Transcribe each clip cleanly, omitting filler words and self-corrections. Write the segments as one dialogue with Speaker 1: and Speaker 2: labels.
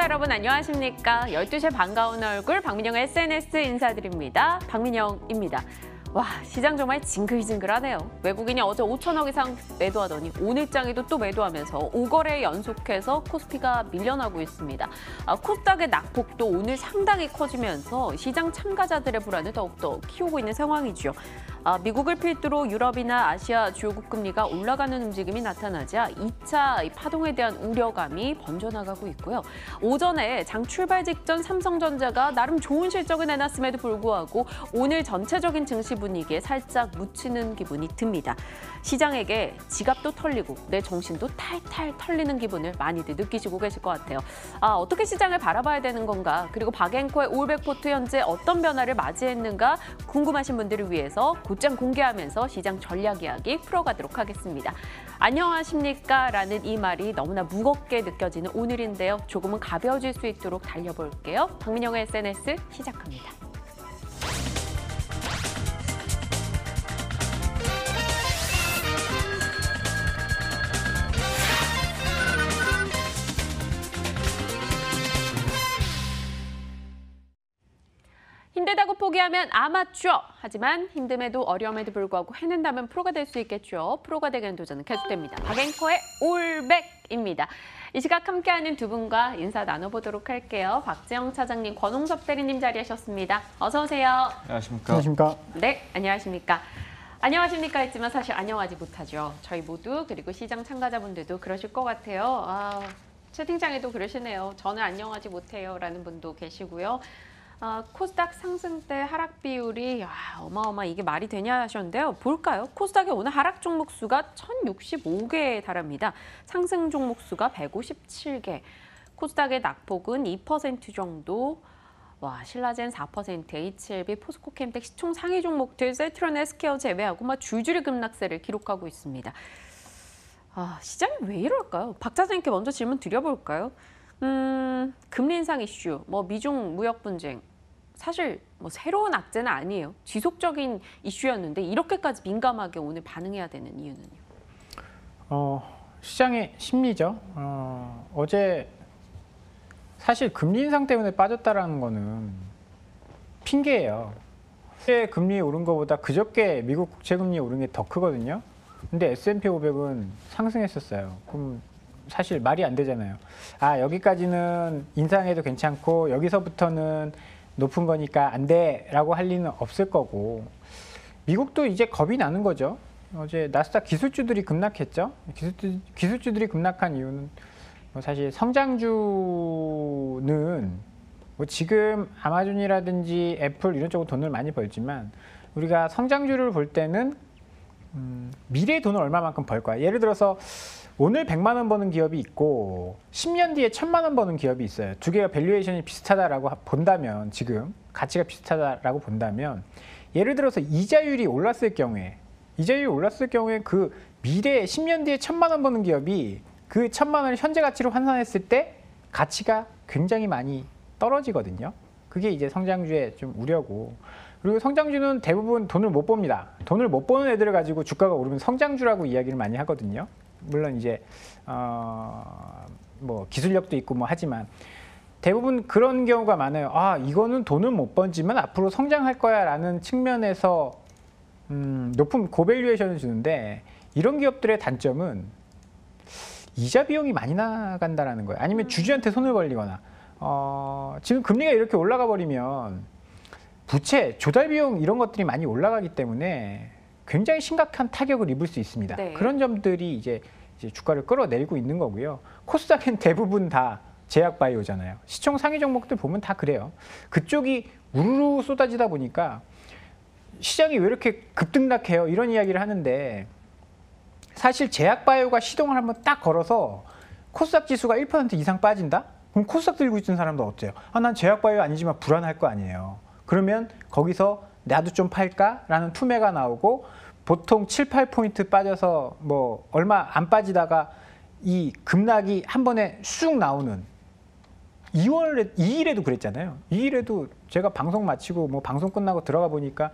Speaker 1: 여러분 안녕하십니까? 12시에 반가운 얼굴 박민영의 SNS 인사드립니다. 박민영입니다. 와, 시장 정말 징글징글하네요. 외국인이 어제 5천억 이상 매도하더니 오늘장에도 또 매도하면서 5거래 연속해서 코스피가 밀려나고 있습니다. 코스닥의 낙폭도 오늘 상당히 커지면서 시장 참가자들의 불안을 더욱더 키우고 있는 상황이죠. 미국을 필두로 유럽이나 아시아 주요국 금리가 올라가는 움직임이 나타나자 2차 파동에 대한 우려감이 번져나가고 있고요. 오전에 장 출발 직전 삼성전자가 나름 좋은 실적을 내놨음에도 불구하고 오늘 전체적인 증시 분위기에 살짝 묻히는 기분이 듭니다. 시장에게 지갑도 털리고 내 정신도 탈탈 털리는 기분을 많이들 느끼시고 계실 것 같아요. 어떻게 시장을 바라봐야 되는 건가? 그리고 박앵커의 올백포트 현재 어떤 변화를 맞이했는가 궁금하신 분들을 위해서 곧장 공개하면서 시장 전략 이야기 풀어가도록 하겠습니다. 안녕하십니까? 라는 이 말이 너무나 무겁게 느껴지는 오늘인데요. 조금은 가벼워질 수 있도록 달려볼게요. 박민영의 SNS 시작합니다. 힘들다고 포기하면 아마추어. 하지만 힘듦에도 어려움에도 불구하고 해낸다면 프로가 될 수 있겠죠. 프로가 되게 하는 도전은 계속됩니다. 박앵커의 올백입니다. 이 시각 함께하는 두 분과 인사 나눠보도록 할게요. 박재영 차장님, 권홍섭 대리님 자리하셨습니다. 어서 오세요.
Speaker 2: 안녕하십니까.
Speaker 3: 안녕하십니까.
Speaker 1: 네, 안녕하십니까. 안녕하십니까 했지만 사실 안녕하지 못하죠. 저희 모두 그리고 시장 참가자분들도 그러실 것 같아요. 채팅창에도 그러시네요. 저는 안녕하지 못해요 라는 분도 계시고요. 코스닥 상승 때 하락 비율이 어마어마 이게 말이 되냐 하셨는데요. 볼까요? 코스닥의 오늘 하락 종목 수가 1065개에 달합니다. 상승 종목 수가 157개. 코스닥의 낙폭은 2% 정도. 신라젠 4%, HLB, 포스코 캠텍 시총 상위 종목들 셀트리온 헬스케어 제외하고 줄줄이 급락세를 기록하고 있습니다. 시장이 왜 이럴까요? 박 차장님께 먼저 질문 드려볼까요? 금리 인상 이슈, 미중 무역 분쟁. 사실 새로운 악재는 아니에요. 지속적인 이슈였는데 이렇게까지 민감하게 오늘 반응해야 되는 이유는요?
Speaker 3: 시장의 심리죠. 어제 사실 금리 인상 때문에 빠졌다라는 거는 핑계예요. 어제 금리 오른 것보다 그저께 미국 국채 금리 오른 게 더 크거든요. 근데 S&P 500은 상승했었어요. 그럼 사실 말이 안 되잖아요. 여기까지는 인상해도 괜찮고 여기서부터는 높은 거니까 안 돼라고 할 리는 없을 거고, 미국도 이제 겁이 나는 거죠. 어제 나스닥 기술주들이 급락했죠. 기술주들이 급락한 이유는 사실 성장주는 지금 아마존이라든지 애플 이런 쪽으로 돈을 많이 벌지만 우리가 성장주를 볼 때는 미래의 돈을 얼마만큼 벌 거야. 예를 들어서 오늘 100만 원 버는 기업이 있고 10년 뒤에 1000만 원 버는 기업이 있어요. 두 개가 밸류에이션이 비슷하다라고 본다면, 지금 가치가 비슷하다라고 본다면, 예를 들어서 이자율이 올랐을 경우에 그 미래에 10년 뒤에 1000만 원 버는 기업이 그 1000만 원을 현재 가치로 환산했을 때 가치가 굉장히 많이 떨어지거든요. 그게 이제 성장주의 좀 우려고. 그리고 성장주는 대부분 돈을 못 봅니다. 돈을 못 버는 애들을 가지고 주가가 오르면 성장주라고 이야기를 많이 하거든요. 물론 이제 기술력도 있고 하지만 대부분 그런 경우가 많아요. 이거는 돈을 못 번지만 앞으로 성장할 거야라는 측면에서 높은 고밸류에이션을 주는데, 이런 기업들의 단점은 이자 비용이 많이 나간다라는 거예요. 아니면 주주한테 손을 벌리거나 지금 금리가 이렇게 올라가 버리면 부채, 조달 비용 이런 것들이 많이 올라가기 때문에 굉장히 심각한 타격을 입을 수 있습니다.
Speaker 1: 네.
Speaker 3: 그런 점들이 이제 주가를 끌어내리고 있는 거고요. 코스닥은 대부분 다 제약바이오잖아요. 시총 상위 종목들 보면 다 그래요. 그쪽이 우르르 쏟아지다 보니까 시장이 왜 이렇게 급등락해요? 이런 이야기를 하는데, 사실 제약바이오가 시동을 한번 딱 걸어서 코스닥 지수가 1% 이상 빠진다? 그럼 코스닥 들고 있는 사람도 어때요? 난 제약바이오 아니지만 불안할 거 아니에요. 그러면 거기서 나도 좀 팔까라는 투매가 나오고, 보통 7, 8포인트 빠져서 얼마 안 빠지다가 이 급락이 한 번에 쑥 나오는, 2일에도 그랬잖아요. 2일에도 제가 방송 마치고 방송 끝나고 들어가 보니까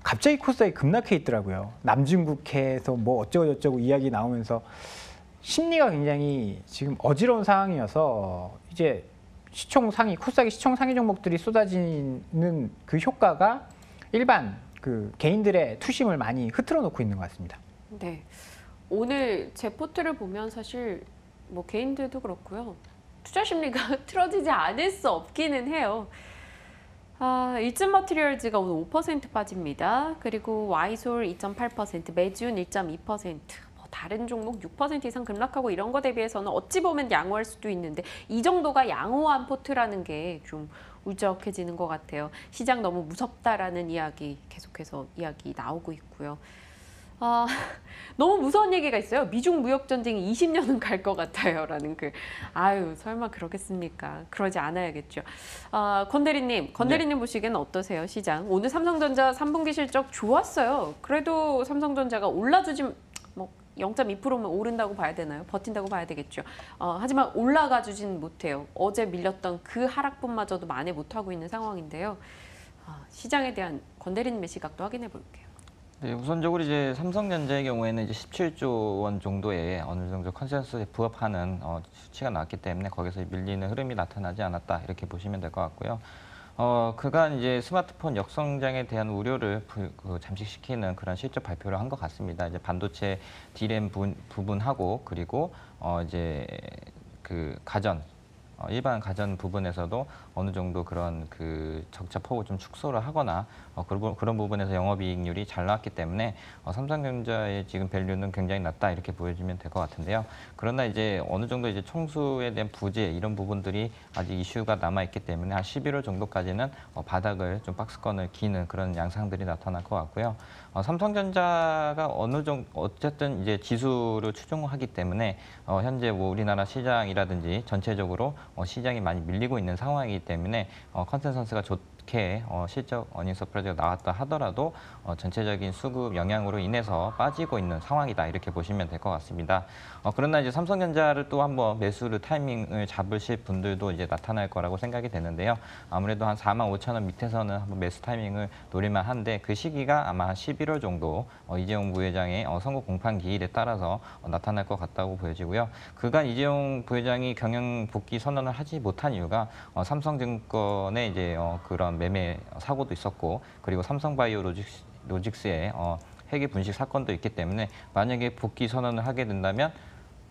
Speaker 3: 갑자기 코스닥이 급락해 있더라고요. 남중국해에서 어쩌고저쩌고 이야기 나오면서 심리가 굉장히 지금 어지러운 상황이어서 이제 시총 상위 코스닥의 시총 상위 종목들이 쏟아지는 그 효과가 일반 그 개인들의 투심을 많이 흐트러 놓고 있는 것 같습니다.
Speaker 1: 네. 오늘 제 포트를 보면 사실 뭐 개인들도 그렇고요. 투자 심리가 흐트러지지 않을 수 없기는 해요. 일진 머티리얼즈가 오늘 5% 빠집니다. 그리고 와이솔 2.8%, 매지운 1.2%, 뭐 다른 종목 6% 이상 급락하고 이런 거 대비해서는 어찌 보면 양호할 수도 있는데 이 정도가 양호한 포트라는 게 좀 울적해지는 것 같아요. 시장 너무 무섭다라는 이야기 계속해서 이야기 나오고 있고요. 너무 무서운 얘기가 있어요. 미중 무역 전쟁이 20년은 갈 것 같아요라는 글. 아유, 설마 그러겠습니까? 그러지 않아야겠죠. 권대리님 보시기에는 어떠세요? 시장 오늘 삼성전자 3분기 실적 좋았어요. 그래도 삼성전자가 올라주지 뭐 0.2%면 오른다고 봐야 되나요? 버틴다고 봐야 되겠죠. 하지만 올라가 주진 못해요. 어제 밀렸던 그 하락분마저도 만회 못하고 있는 상황인데요. 시장에 대한 권대리님의 시각도 확인해 볼게요.
Speaker 2: 네, 우선적으로 이제 삼성전자의 경우에는 이제 17조 원 정도의 어느 정도 컨센서스에 부합하는 수치가 나왔기 때문에 거기서 밀리는 흐름이 나타나지 않았다 이렇게 보시면 될 것 같고요. 그간 이제 스마트폰 역성장에 대한 우려를 잠식시키는 그런 실적 발표를 한 것 같습니다. 이제 반도체 D램 부분하고 그리고 이제 그 일반 가전 부분에서도 어느 정도 그런 그 적자 폭을 좀 축소를 하거나 그런 부분에서 영업이익률이 잘 나왔기 때문에 삼성전자의 지금 밸류는 굉장히 낮다 이렇게 보여지면 될 것 같은데요. 그러나 이제 어느 정도 이제 총수에 대한 부재 이런 부분들이 아직 이슈가 남아 있기 때문에 한 11월 정도까지는 바닥을 좀 박스권을 기는 그런 양상들이 나타날 것 같고요. 삼성전자가 어느 정도 어쨌든 이제 지수를 추종하기 때문에 현재 뭐 우리나라 시장이라든지 전체적으로 시장이 많이 밀리고 있는 상황이기 때문에 컨센서스가 좋게 실적 어닝 서프라이즈가 나왔다 하더라도 전체적인 수급 영향으로 인해서 빠지고 있는 상황이다 이렇게 보시면 될 것 같습니다. 그러나 이제 삼성전자를 또 한번 매수를 타이밍을 잡으실 분들도 이제 나타날 거라고 생각이 되는데요. 아무래도 한 45,000원 밑에서는 한번 매수 타이밍을 노릴만 한데 그 시기가 아마 한 11월 정도 이재용 부회장의 선거 공판 기일에 따라서 나타날 것 같다고 보여지고요. 그간 이재용 부회장이 경영 복귀 선언을 하지 못한 이유가 삼성증권의 이제 그런 매매 사고도 있었고 그리고 삼성바이오 로직스의 회계 분식 사건도 있기 때문에 만약에 복귀 선언을 하게 된다면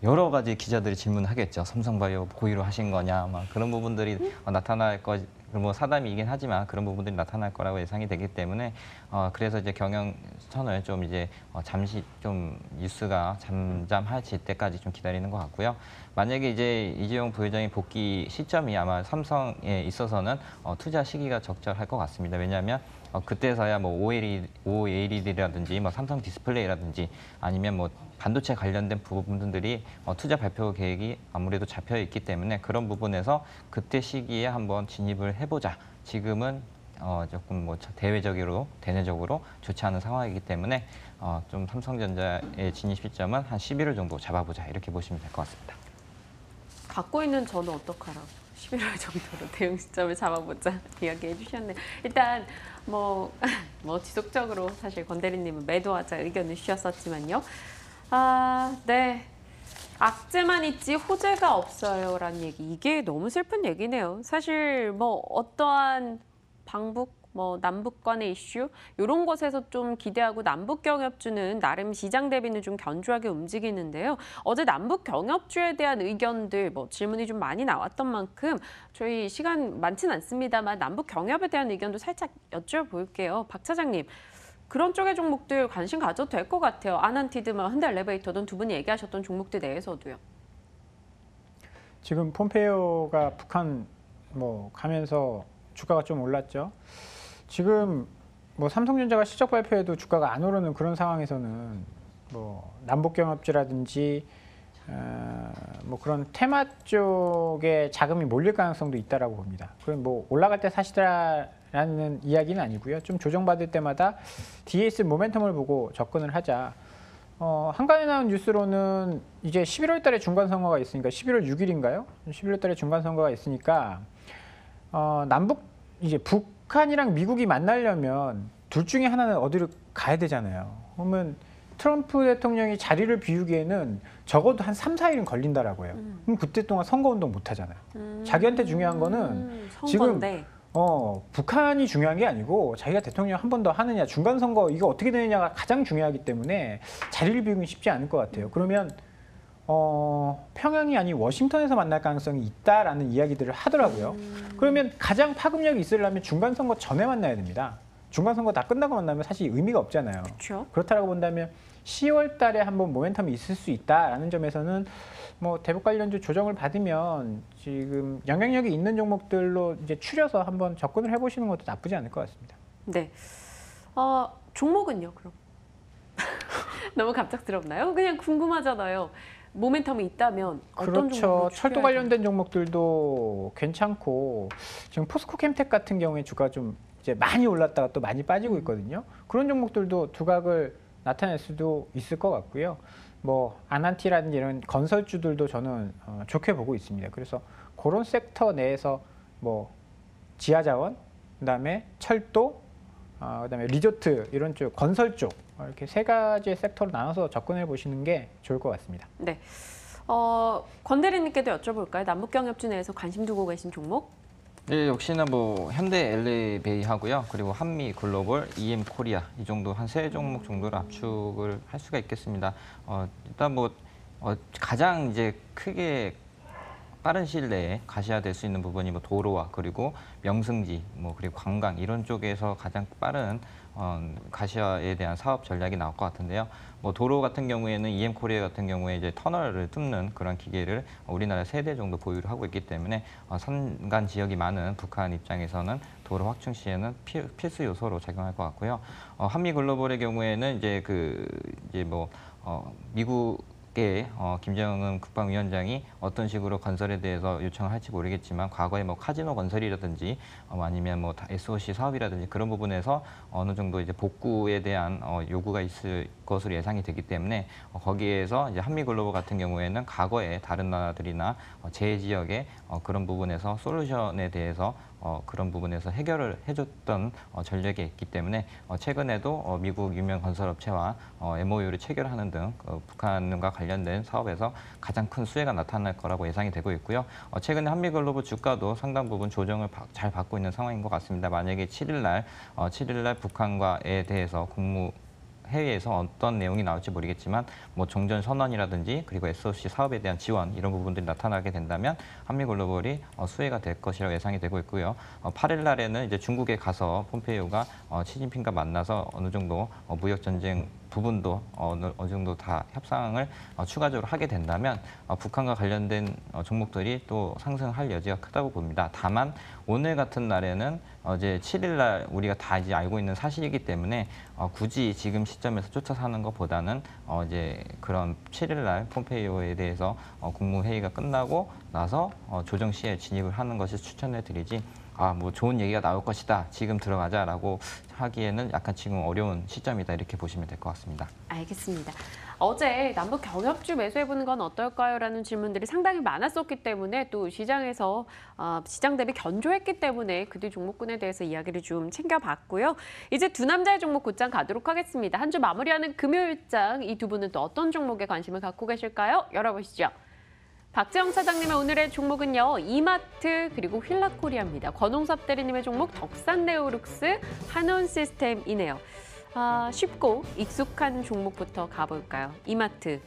Speaker 2: 여러 가지 기자들이 질문하겠죠. 삼성바이오 고의로 하신 거냐, 막 그런 부분들이 나타날 거. 뭐 사담이긴 하지만 그런 부분들이 나타날 거라고 예상이 되기 때문에 그래서 이제 경영선을 좀 이제 잠시 좀 뉴스가 잠잠해질 때까지 좀 기다리는 것 같고요. 만약에 이제 이재용 부회장의 복귀 시점이 아마 삼성에 있어서는 투자 시기가 적절할 것 같습니다. 왜냐하면 그때서야 뭐 OLED라든지 뭐 삼성 디스플레이라든지 아니면 뭐 반도체 관련된 부분들이 투자 발표 계획이 아무래도 잡혀 있기 때문에 그런 부분에서 그때 시기에 한번 진입을 해보자. 지금은 조금 뭐 대내적으로 좋지 않은 상황이기 때문에 좀 삼성전자의 진입 시점은 한 11월 정도 잡아보자 이렇게 보시면 될 것 같습니다.
Speaker 1: 갖고 있는 저는 어떡하라고 11월 정도로 대응 시점을 잡아보자 이야기해 주셨네요. 일단 뭐 지속적으로 사실 권대리님은 매도하자 의견을 주셨었지만요. 네. 악재만 있지 호재가 없어요라는 얘기. 이게 너무 슬픈 얘기네요. 사실 뭐 어떠한 방북 남북 간의 이슈 이런 것에서 좀 기대하고 남북 경협주는 나름 시장 대비는 좀 견조하게 움직이는데요. 어제 남북 경협주에 대한 의견들 질문이 좀 많이 나왔던 만큼 저희 시간 많진 않습니다만 남북 경협에 대한 의견도 살짝 여쭤볼게요. 박 차장님. 그런 쪽의 종목들 관심 가져도 될 것 같아요. 아난티드, 현대엘리베이터 등 두 분이 얘기하셨던 종목들 내에서도요.
Speaker 3: 지금 폼페이오가 북한 가면서 주가가 좀 올랐죠. 지금 삼성전자가 실적 발표에도 주가가 안 오르는 그런 상황에서는 남북 경협주라든지 그런 테마 쪽에 자금이 몰릴 가능성도 있다라고 봅니다. 그럼 올라갈 때 사시다라는 이야기는 아니고요. 좀 조정받을 때마다 뒤에 있을 모멘텀을 보고 접근을 하자. 한간에 나온 뉴스로는 이제 11월 달에 중간 선거가 있으니까 11월 6일인가요? 11월 달에 중간 선거가 있으니까 이제 북한이랑 미국이 만나려면 둘 중에 하나는 어디로 가야 되잖아요. 그러면 트럼프 대통령이 자리를 비우기에는 적어도 한 3, 4일은 걸린다라고 해요. 그럼 그때 동안 선거운동 못 하잖아요. 자기한테 중요한 거는
Speaker 1: 선거인데.
Speaker 3: 북한이 중요한 게 아니고 자기가 대통령 한 번 더 하느냐, 중간 선거 이거 어떻게 되느냐가 가장 중요하기 때문에 자리를 비우긴 쉽지 않을 것 같아요. 그러면 평양이 아닌 워싱턴에서 만날 가능성이 있다라는 이야기들을 하더라고요. 그러면 가장 파급력이 있으려면 중간 선거 전에 만나야 됩니다. 중간 선거 다 끝나고 만나면 사실 의미가 없잖아요.
Speaker 1: 그렇죠.
Speaker 3: 그렇다고 본다면 10월 달에 한번 모멘텀이 있을 수 있다라는 점에서는 뭐 대북 관련주 조정을 받으면 지금 영향력이 있는 종목들로 이제 추려서 한번 접근을 해보시는 것도 나쁘지 않을 것 같습니다.
Speaker 1: 네. 종목은요, 그럼? 너무 갑작스럽나요? 그냥 궁금하잖아요. 모멘텀이 있다면 어떤
Speaker 3: 그렇죠.
Speaker 1: 종목을
Speaker 3: 철도
Speaker 1: 추려야
Speaker 3: 관련된 종목들도 괜찮고 지금 포스코 캠텍 같은 경우에 주가 좀 이제 많이 올랐다가 또 많이 빠지고 있거든요. 그런 종목들도 두각을 나타낼 수도 있을 것 같고요. 뭐 아난티라든지 이런 건설주들도 저는 좋게 보고 있습니다. 그래서 그런 섹터 내에서 뭐 지하자원, 그다음에 철도, 그다음에 리조트 이런 쪽, 건설 쪽 이렇게 세 가지의 섹터로 나눠서 접근해 보시는 게 좋을 것 같습니다.
Speaker 1: 네. 권 대리님께도 여쭤볼까요? 남북경협주 내에서 관심 두고 계신 종목?
Speaker 2: 네, 역시나 뭐 현대 LA 하고요. 그리고 한미 글로벌, EM 코리아 이 정도 한 세 종목 정도를 압축을 할 수가 있겠습니다. 일단 뭐 가장 이제 크게 빠른 시일 내에 가시화될 수 있는 부분이 뭐 도로와 그리고 명승지, 뭐 그리고 관광 이런 쪽에서 가장 빠른 가시화에 대한 사업 전략이 나올 것 같은데요. 뭐 도로 같은 경우에는 EM 코리아 같은 경우에 이제 터널을 뚫는 그런 기계를 우리나라 3대 정도 보유를 하고 있기 때문에 산간 지역이 많은 북한 입장에서는 도로 확충 시에는 필수 요소로 작용할 것 같고요. 한미 글로벌의 경우에는 이제 미국의 김정은 국방위원장이 어떤 식으로 건설에 대해서 요청을 할지 모르겠지만 과거에 뭐 카지노 건설이라든지 아니면 뭐 SOC 사업이라든지 그런 부분에서 어느 정도 이제 복구에 대한 요구가 있을 것으로 예상이 되기 때문에 거기에서 이제 한미 글로벌 같은 경우에는 과거에 다른 나라들이나 제 지역의 그런 부분에서 솔루션에 대해서 그런 부분에서 해결을 해줬던 전력이 있기 때문에 최근에도 미국 유명 건설업체와 MOU를 체결하는 등 북한과 관련된 사업에서 가장 큰 수혜가 나타날 거라고 예상이 되고 있고요. 최근에 한미글로벌 주가도 상당 부분 조정을 잘 받고 있는 상황인 것 같습니다. 만약에 7일 날 북한과에 대해서 해외에서 어떤 내용이 나올지 모르겠지만 뭐 종전 선언이라든지 그리고 SOC 사업에 대한 지원 이런 부분들이 나타나게 된다면 한미글로벌이 수혜가 될 것이라고 예상이 되고 있고요. 8일 날에는 이제 중국에 가서 폼페이오가 시진핑과 만나서 어느 정도 무역 전쟁 부분도 어느 정도 다 협상을 추가적으로 하게 된다면 북한과 관련된 종목들이 또 상승할 여지가 크다고 봅니다. 다만 오늘 같은 날에는 이제 7일 날 우리가 다 이제 알고 있는 사실이기 때문에 굳이 지금 시점에서 쫓아 사는 것보다는 이제 그런 7일 날 폼페이오에 대해서 국무회의가 끝나고 나서 조정 시에 진입을 하는 것이 추천해 드리지 뭐 좋은 얘기가 나올 것이다. 지금 들어가자라고 하기에는 약간 지금 어려운 시점이다. 이렇게 보시면 될 것 같습니다.
Speaker 1: 알겠습니다. 어제 남북 경협주 매수해보는 건 어떨까요? 라는 질문들이 상당히 많았었기 때문에 또 시장에서 시장 대비 견조했기 때문에 그뒤 종목군에 대해서 이야기를 좀 챙겨봤고요. 이제 두 남자의 종목 곧장 가도록 하겠습니다. 한 주 마무리하는 금요일장 이 두 분은 또 어떤 종목에 관심을 갖고 계실까요? 열어보시죠. 박재영 차장님의 오늘의 종목은요. 이마트 그리고 휠라코리아입니다. 권홍섭 대리님의 종목 덕산네오룩스 한원시스템이네요. 쉽고 익숙한 종목부터 가볼까요? 이마트.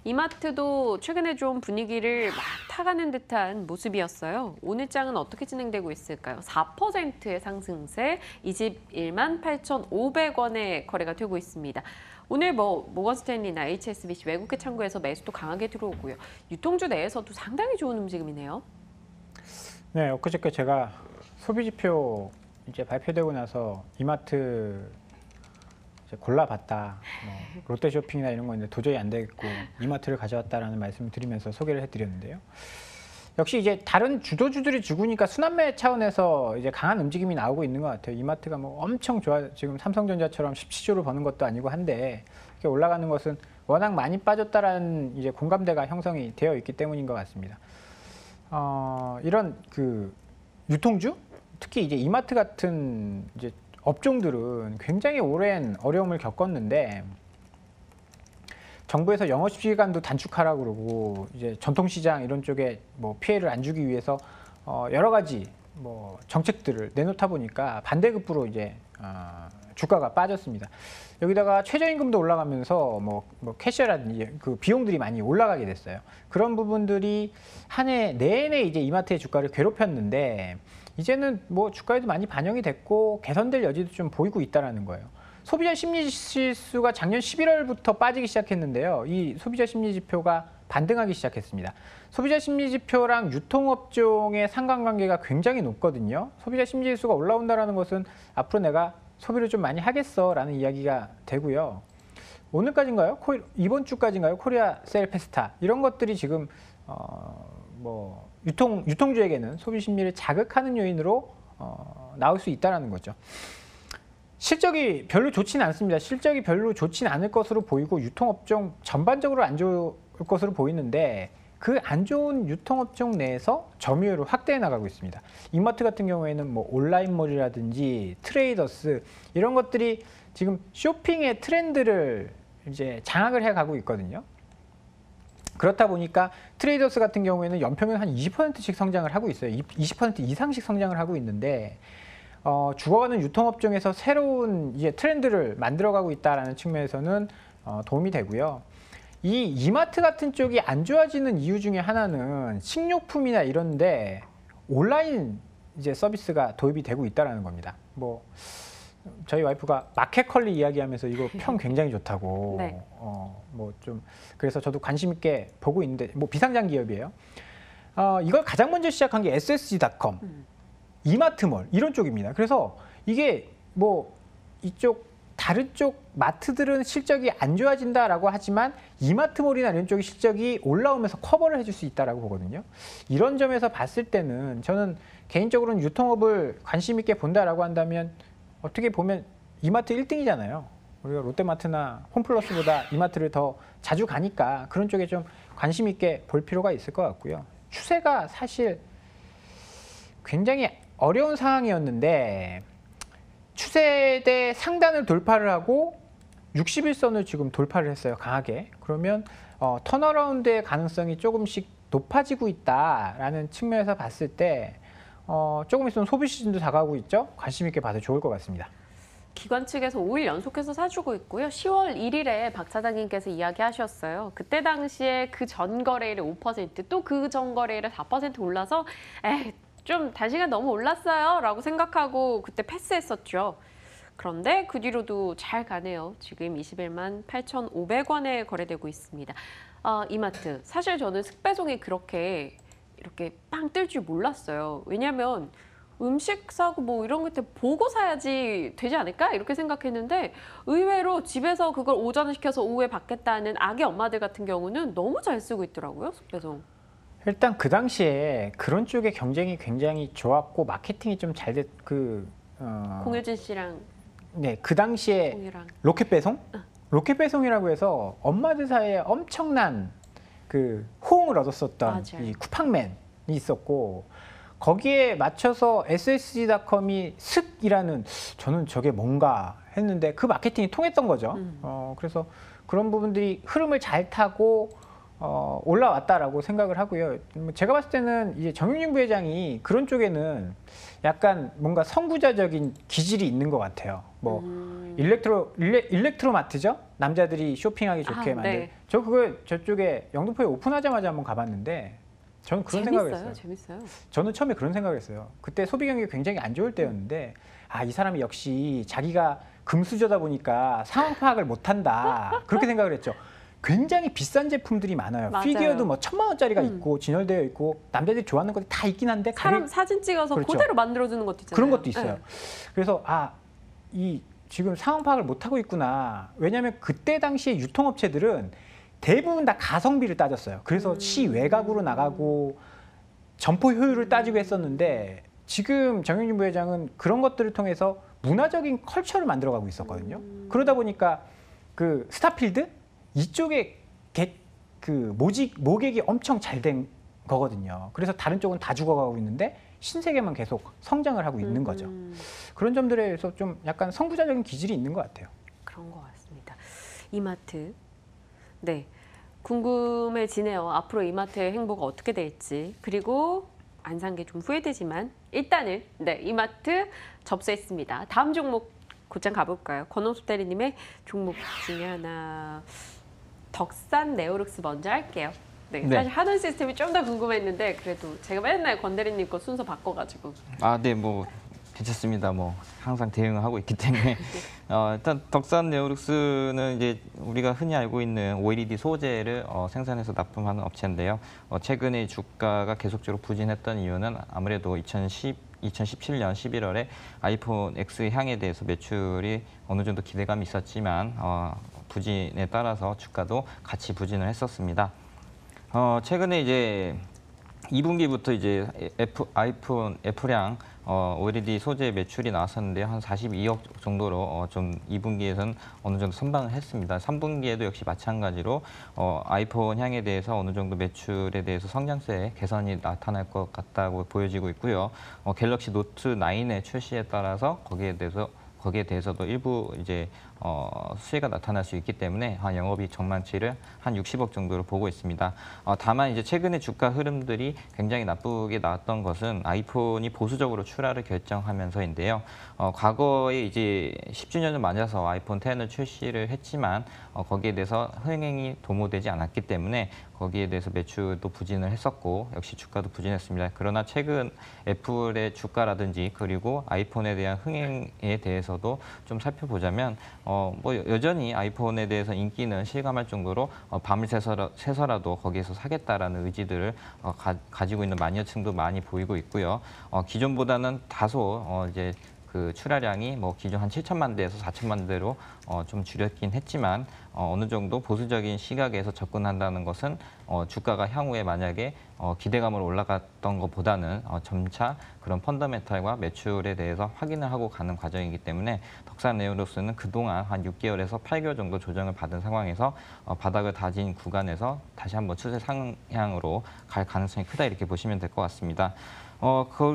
Speaker 1: 이마트도 최근에 좀 분위기를 막 타가는 듯한 모습이었어요. 오늘 장은 어떻게 진행되고 있을까요? 4%의 상승세 21만 8,500원에 거래가 되고 있습니다. 오늘 모건스탠리나 HSBC 외국계 창구에서 매수도 강하게 들어오고요. 유통주 내에서도 상당히 좋은 움직임이네요.
Speaker 3: 네, 엊그저께 제가 소비지표 이제 발표되고 나서 이마트 이제 골라봤다. 롯데쇼핑이나 이런 거 있는데 도저히 안 되겠고 이마트를 가져왔다라는 말씀을 드리면서 소개를 해드렸는데요. 역시 이제 다른 주도주들이 죽으니까 순환매 차원에서 이제 강한 움직임이 나오고 있는 것 같아요. 이마트가 뭐 엄청 지금 삼성전자처럼 17조를 버는 것도 아니고 한데 이렇게 올라가는 것은 워낙 많이 빠졌다라는 이제 공감대가 형성이 되어 있기 때문인 것 같습니다. 이런 그 유통주, 특히 이제 이마트 같은 이제 업종들은 굉장히 오랜 어려움을 겪었는데 정부에서 영업시간도 단축하라고 그러고 이제 전통시장 이런 쪽에 뭐 피해를 안 주기 위해서 여러 가지 뭐 정책들을 내놓다 보니까 반대급부로 이제 주가가 빠졌습니다. 여기다가 최저임금도 올라가면서 뭐 캐셔라든지 그 비용들이 많이 올라가게 됐어요. 그런 부분들이 한 해 내내 이제 이마트의 주가를 괴롭혔는데 이제는 뭐 주가에도 많이 반영이 됐고 개선될 여지도 좀 보이고 있다라는 거예요. 소비자 심리 지수가 작년 11월부터 빠지기 시작했는데요. 이 소비자 심리 지표가 반등하기 시작했습니다. 소비자 심리 지표랑 유통업종의 상관관계가 굉장히 높거든요. 소비자 심리 지수가 올라온다는 것은 앞으로 내가 소비를 좀 많이 하겠어라는 이야기가 되고요. 오늘까지인가요? 이번 주까지인가요? 코리아 셀 페스타 이런 것들이 지금 뭐 유통주에게는 소비 심리를 자극하는 요인으로 나올 수 있다는 거죠. 실적이 별로 좋지는 않습니다. 실적이 별로 좋지는 않을 것으로 보이고 유통업종 전반적으로 안 좋을 것으로 보이는데 그 안 좋은 유통업종 내에서 점유율을 확대해 나가고 있습니다. 이마트 같은 경우에는 뭐 온라인몰이라든지 트레이더스 이런 것들이 지금 쇼핑의 트렌드를 이제 장악을 해가고 있거든요. 그렇다 보니까 트레이더스 같은 경우에는 연평균 한 20%씩 성장을 하고 있어요. 20% 이상씩 성장을 하고 있는데 죽어가는 유통업종에서 새로운 이제 트렌드를 만들어가고 있다는 측면에서는 도움이 되고요. 이 이마트 같은 쪽이 안 좋아지는 이유 중에 하나는 식료품이나 이런데 온라인 이제 서비스가 도입이 되고 있다는 겁니다. 뭐 저희 와이프가 마켓컬리 이야기하면서 이거 평 굉장히 좋다고.
Speaker 1: 네.
Speaker 3: 뭐 좀 그래서 저도 관심 있게 보고 있는데 뭐 비상장 기업이에요. 이걸 가장 먼저 시작한 게 SSG.com, 이마트몰 이런 쪽입니다. 그래서 이게 뭐 이쪽 다른 쪽 마트들은 실적이 안 좋아진다라고 하지만 이마트몰이나 이런 쪽의 실적이 올라오면서 커버를 해줄 수 있다라고 보거든요. 이런 점에서 봤을 때는 저는 개인적으로는 유통업을 관심 있게 본다라고 한다면 어떻게 보면 이마트 1등이잖아요. 우리가 롯데마트나 홈플러스보다 이마트를 더 자주 가니까 그런 쪽에 좀 관심 있게 볼 필요가 있을 것 같고요. 추세가 사실 굉장히 어려운 상황이었는데 추세대 상단을 돌파를 하고 61선을 지금 돌파를 했어요. 강하게. 그러면 턴어라운드의 가능성이 조금씩 높아지고 있다라는 측면에서 봤을 때 조금 있으면 소비 시즌도 다가오고 있죠. 관심 있게 봐도 좋을 것 같습니다.
Speaker 1: 기관 측에서 5일 연속해서 사주고 있고요. 10월 1일에 박 차장님께서 이야기하셨어요. 그때 당시에 그 전 거래일에 5%, 또 그 전 거래일에 4% 올라서 좀 단시간 너무 올랐어요 라고 생각하고 그때 패스했었죠. 그런데 그 뒤로도 잘 가네요. 지금 21만 8,500원에 거래되고 있습니다. 이마트, 사실 저는 습배송이 그렇게 이렇게 빵 뜰 줄 몰랐어요. 왜냐면 음식 사고 뭐 이런 것 보고 사야지 되지 않을까? 이렇게 생각했는데 의외로 집에서 그걸 오전에 시켜서 오후에 받겠다는 아기 엄마들 같은 경우는 너무 잘 쓰고 있더라고요, 습배송.
Speaker 3: 일단 그 당시에 그런 쪽의 경쟁이 굉장히 좋았고 마케팅이 좀 잘 됐
Speaker 1: 공효진 씨랑
Speaker 3: 네, 그 당시에
Speaker 1: 공유랑
Speaker 3: 로켓 배송? 로켓 배송이라고 해서 엄마들 사이에 엄청난 그 호응을 얻었었던
Speaker 1: 맞아요.
Speaker 3: 이 쿠팡맨이 있었고 거기에 맞춰서 SSG.com이 슥이라는 저는 저게 뭔가 했는데 그 마케팅이 통했던 거죠. 그래서 그런 부분들이 흐름을 잘 타고 올라왔다라고 생각을 하고요. 제가 봤을 때는 이제 정윤진 부회장이 그런 쪽에는 약간 뭔가 선구자적인 기질이 있는 것 같아요. 뭐 일렉트로마트죠? 남자들이 쇼핑하기 좋게 만든.
Speaker 1: 네.
Speaker 3: 저 그거 저쪽에 영등포에 오픈하자마자 한번 가봤는데 저는 그런 생각을 했어요.
Speaker 1: 재밌어요.
Speaker 3: 저는 처음에 그런 생각을 했어요. 그때 소비 경기가 굉장히 안 좋을 때였는데 이 사람이 역시 자기가 금수저다 보니까 상황 파악을 못한다. 그렇게 생각을 했죠. 굉장히 비싼 제품들이 많아요.
Speaker 1: 맞아요.
Speaker 3: 피규어도 뭐 1,000만 원짜리가 있고 진열되어 있고 남자들이 좋아하는 것들이 다 있긴 한데
Speaker 1: 사람 사진 찍어서
Speaker 3: 그렇죠.
Speaker 1: 그대로 만들어주는 것도 있잖아요.
Speaker 3: 그런 것도 있어요.
Speaker 1: 네.
Speaker 3: 그래서 이 지금 상황 파악을 못하고 있구나. 왜냐하면 그때 당시에 유통업체들은 대부분 다 가성비를 따졌어요. 그래서 시외곽으로 나가고 점포 효율을 따지고 했었는데 지금 정윤진 부회장은 그런 것들을 통해서 문화적인 컬처를 만들어가고 있었거든요. 그러다 보니까 그 스타필드 이쪽에 그 모객이 엄청 잘 된 거거든요. 그래서 다른 쪽은 다 죽어가고 있는데 신세계만 계속 성장을 하고 있는 거죠. 그런 점들에 대해서 좀 약간 선구자적인 기질이 있는 것 같아요.
Speaker 1: 그런 것 같습니다. 이마트. 네. 궁금해지네요. 앞으로 이마트의 행보가 어떻게 될지. 그리고 안 산 게 좀 후회되지만 일단은 네, 이마트 접수했습니다. 다음 종목 곧장 가볼까요? 권홍수 대리님의 종목 중에 하나 덕산 네오룩스 먼저 할게요. 네,
Speaker 2: 네.
Speaker 1: 사실 하던 시스템이 좀 더 궁금했는데 그래도 제가 맨날 권 대리님 거 순서 바꿔가지고
Speaker 2: 네, 뭐 괜찮습니다. 뭐 항상 대응을 하고 있기 때문에 일단 덕산 네오룩스는 이제 우리가 흔히 알고 있는 OLED 소재를 생산해서 납품하는 업체인데요. 최근에 주가가 계속적으로 부진했던 이유는 아무래도 2017년 11월에 아이폰 X 향에 대해서 매출이 어느 정도 기대감이 있었지만 부진에 따라서 주가도 같이 부진을 했었습니다. 최근에 이제 2분기부터 이제 애플향 OLED 소재 매출이 나왔었는데요. 한 42억 정도로 좀 2분기에서는 어느 정도 선방을 했습니다. 3분기에도 역시 마찬가지로 아이폰 향에 대해서 어느 정도 매출에 대해서 성장세 개선이 나타날 것 같다고 보여지고 있고요. 갤럭시 노트 9의 출시에 따라서 거기에 대해서도 일부 이제 수혜가 나타날 수 있기 때문에 영업이익 전망치를 한 60억 정도로 보고 있습니다. 다만 이제 최근에 주가 흐름들이 굉장히 나쁘게 나왔던 것은 아이폰이 보수적으로 출하를 결정하면서인데요. 과거에 이제 10주년을 맞아서 아이폰 10을 출시를 했지만 거기에 대해서 흥행이 도모되지 않았기 때문에 거기에 대해서 매출도 부진을 했었고 역시 주가도 부진했습니다. 그러나 최근 애플의 주가라든지 그리고 아이폰에 대한 흥행에 대해서도 좀 살펴보자면 뭐 여전히 아이폰에 대해서 인기는 실감할 정도로 밤을 새서라도 거기에서 사겠다라는 의지들을 가지고 있는 마니아층도 많이 보이고 있고요. 기존보다는 다소 이제 그 출하량이 뭐 기존 한 7천만 대에서 4천만 대로 좀 줄였긴 했지만 어느 정도 보수적인 시각에서 접근한다는 것은 주가가 향후에 만약에 기대감으로 올라갔던 것보다는 점차 그런 펀더멘탈과 매출에 대해서 확인을 하고 가는 과정이기 때문에 덕산 네오룩스는 그동안 한 6개월에서 8개월 정도 조정을 받은 상황에서 바닥을 다진 구간에서 다시 한번 추세 상향으로 갈 가능성이 크다 이렇게 보시면 될 것 같습니다.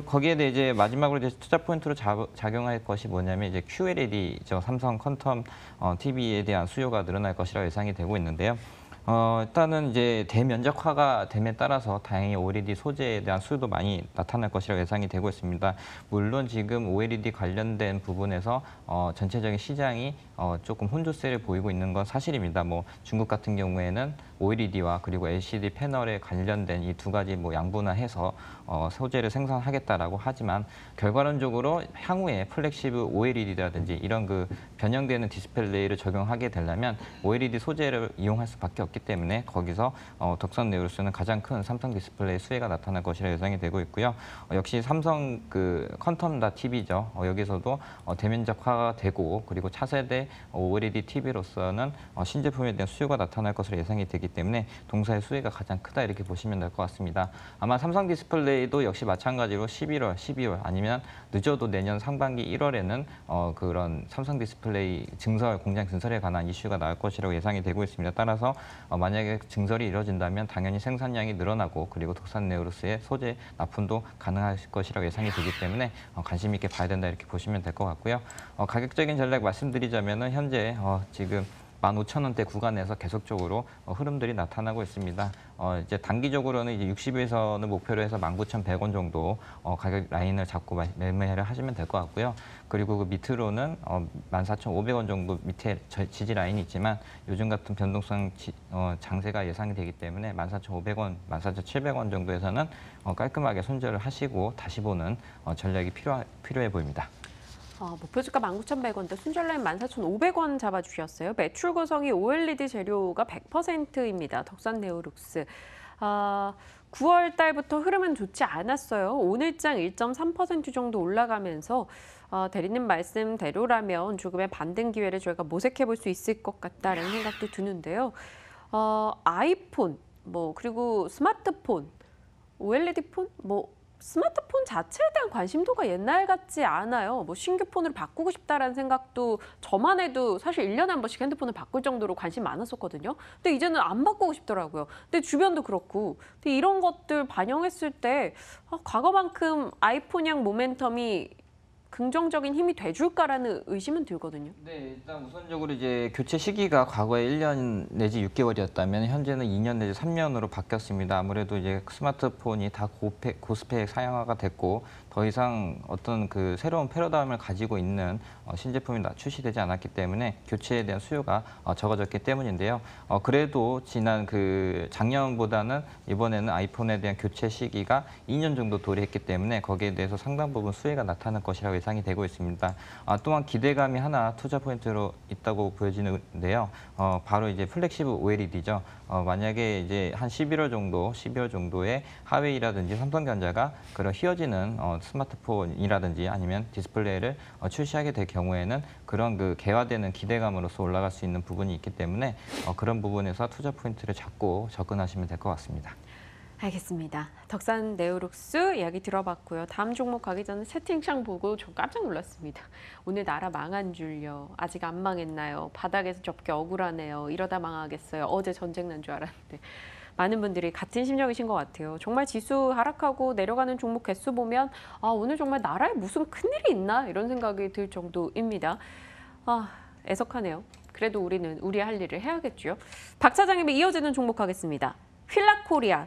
Speaker 2: 거기에 대해 이제 마지막으로 이제 투자 포인트로 작용할 것이 뭐냐면 이제 QLED죠. 삼성 퀀텀 TV에 대한 수요가 늘어날 것이라 예상이 되고 있는데요. 일단은 이제 대면적화가 됨에 따라서 다행히 OLED 소재에 대한 수요도 많이 나타날 것이라고 예상이 되고 있습니다. 물론 지금 OLED 관련된 부분에서 전체적인 시장이 조금 혼조세를 보이고 있는 건 사실입니다. 뭐 중국 같은 경우에는 OLED와 그리고 LCD 패널에 관련된 이 두 가지 뭐 양분화해서 소재를 생산하겠다라고 하지만 결과론적으로 향후에 플렉시브 OLED라든지 이런 그 변형되는 디스플레이를 적용하게 되려면 OLED 소재를 이용할 수밖에 없기 때문에 거기서 덕산 네오룩스는 가장 큰 삼성 디스플레이 수혜가 나타날 것이라 예상이 되고 있고요. 역시 삼성 그 퀀텀 TV죠. 여기서도 대면적화가 되고 그리고 차세대 OLED TV로서는 신제품에 대한 수요가 나타날 것으로 예상이 되기 때문에 동사의 수혜가 가장 크다 이렇게 보시면 될 것 같습니다. 아마 삼성 디스플레이도 역시 마찬가지로 11월, 12월 아니면 늦어도 내년 상반기 1월에는 그런 삼성 디스플레이 공장 증설에 관한 이슈가 나올 것이라고 예상이 되고 있습니다. 따라서 만약에 증설이 이뤄진다면 당연히 생산량이 늘어나고 그리고 덕산 네오룩스의 소재 납품도 가능할 것이라고 예상이 되기 때문에 관심 있게 봐야 된다 이렇게 보시면 될 것 같고요. 가격적인 전략 말씀드리자면은 현재 지금 15,000원대 구간에서 계속적으로 흐름들이 나타나고 있습니다. 이제 단기적으로는 이제 60에서는 목표로 해서 19,100원 정도 가격 라인을 잡고 매매를 하시면 될 것 같고요. 그리고 그 밑으로는 14,500원 정도 밑에 지지 라인이 있지만 요즘 같은 변동성 장세가 예상이 되기 때문에 14,500원, 14,700원 정도에서는 깔끔하게 손절을 하시고 다시 보는 전략이 필요해 보입니다.
Speaker 1: 목표 주가 19,100원대, 순절라인 14,500원 잡아주셨어요. 매출 구성이 OLED 재료가 100%입니다. 덕산 네오룩스. 9월 달부터 흐름은 좋지 않았어요. 오늘장 1.3% 정도 올라가면서 대리님 말씀대로라면 조금의 반등 기회를 저희가 모색해 볼 수 있을 것 같다는 생각도 드는데요. 아이폰, 그리고 스마트폰, OLED 폰, 스마트폰 자체에 대한 관심도가 옛날 같지 않아요. 뭐 신규 폰으로 바꾸고 싶다라는 생각도 저만 해도 사실 1년에 한 번씩 핸드폰을 바꿀 정도로 관심 많았었거든요. 근데 이제는 안 바꾸고 싶더라고요. 근데 주변도 그렇고. 근데 이런 것들 반영했을 때 과거만큼 아이폰향 모멘텀이 긍정적인 힘이 돼줄까라는 의심은 들거든요.
Speaker 2: 네, 일단 우선적으로 이제 교체 시기가 과거에 1년 내지 6개월이었다면 현재는 2년 내지 3년으로 바뀌었습니다. 아무래도 이제 스마트폰이 다 고스펙 사양화가 됐고 더 이상 어떤 그 새로운 패러다임을 가지고 있는 신제품이 출시되지 않았기 때문에 교체에 대한 수요가 적어졌기 때문인데요. 그래도 지난 그 작년보다는 이번에는 아이폰에 대한 교체 시기가 2년 정도 도래했기 때문에 거기에 대해서 상당 부분 수혜가 나타날 것이라고 예상이 되고 있습니다. 또한 기대감이 하나 투자 포인트로 있다고 보여지는데요. 바로 이제 플렉시브 OLED죠. 만약에 이제 한 12월 정도에 하웨이라든지 삼성전자가 그런 휘어지는 스마트폰이라든지 아니면 디스플레이를 출시하게 될 경우에는 그런 그 개화되는 기대감으로서 올라갈 수 있는 부분이 있기 때문에 그런 부분에서 투자 포인트를 잡고 접근하시면 될 것 같습니다.
Speaker 1: 알겠습니다. 덕산 네오룩스 이야기 들어봤고요. 다음 종목 가기 전에 채팅창 보고 좀 깜짝 놀랐습니다. 오늘 나라 망한 줄요. 아직 안 망했나요? 바닥에서 접기 억울하네요. 이러다 망하겠어요. 어제 전쟁 난 줄 알았는데. 많은 분들이 같은 심정이신 것 같아요. 정말 지수 하락하고 내려가는 종목 개수 보면 오늘 정말 나라에 무슨 큰일이 있나 이런 생각이 들 정도입니다. 애석하네요. 그래도 우리는 우리 할 일을 해야겠죠. 박 차장님이 이어지는 종목 하겠습니다. 휠라코리아.